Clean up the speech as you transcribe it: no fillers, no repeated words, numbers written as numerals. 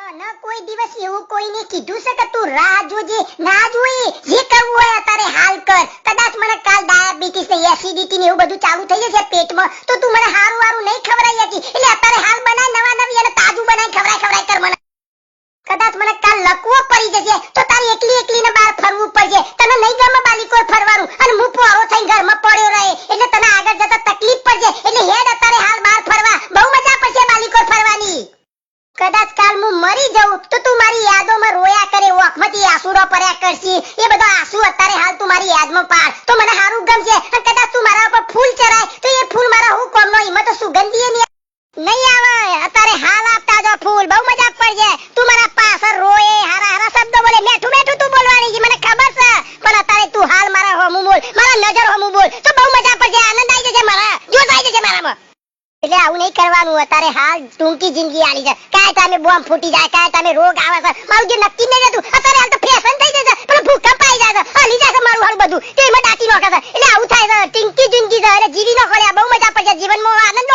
ન કોઈ દિવસ એવું કોઈને કીધું છે કે તું રાહ જોજે ના જોઈ જે કરવું હોય અત્યારે હાલ કર કદાચ મને કાલ ડાયાબિટીસ ને એસિડિટી ને એવું બધું ચાલુ થઈ જશે પેટમાં તો તું મને હારું હારું નહીં ખવરાઈ હતી એટલે અત્યારે હાલ બનાય નવા નવી અને તાજું બનાય ખવરાય કર મને કદાચ મને કાલ લકવો પડી જશે તો તારી એકલી એકલીને બહાર ફરવું પડશે તને નહીં ગમે બાલીકોર ફરવાનું અને હું પોરો થઈને ઘરમાં પડ્યો રહે એટલે તને આગળ જતા તકલીફ પડશે એટલે હેડ અત્યારે હાલ બહાર ફરવા બહુ મજા પડશે બાલીકોર ફરવાની કદાચ કાલ હું મરી જાઉં તો તું મારી યાદોમાં રોયા કરે ઓખમાંથી આંસુડો પડ્યા કરશી એ બધો આંસુ અત્યારે હાલ તું મારી યાદમાં પાડ તો મને હારું ગમશે અને કદાચ તું મારા ઉપર ફૂલ ચરાય તો એ ફૂલ મારા હું કોમનો હિંમત તો સુગંધીએ નહીં આવે અત્યારે હાલ આપતા જો ફૂલ બહુ મજા પડશે તું મારા પાછળ રોએ હારા હારા શબ્દો બોલે મેઠું મેઠું તું બોલવાની છે મને ખબર છે પણ અત્યારે તું હાલ મારા હોમું બોલ મારા નજર હોમું બોલ તો બહુ મજા પડશે આનંદ આવી જશે મારા જોશ આવી જશે મારામાં એટલે આવું નહીં કરવાનું અત્યારે હાલ ટૂંકી જિંદગી આલી છે કાય તામે બોમ્બ ફૂટી જાય કાય તામે રોગ આવે છે મારું જે નક્કી નહીં રહેતું અત્યારે હાલ તો ફેશન થઈ જશે પણ ભૂકંપ આવી જાય છે હલી જાય છે મારું હાલ બધું તેમાં દાટી નોખે છે એટલે આવું થાય છે ટૂંકી જિંદગી છે એટલે જીવી નો ખોલ્યા બહુ મજા પડશે જીવનમાં આનંદ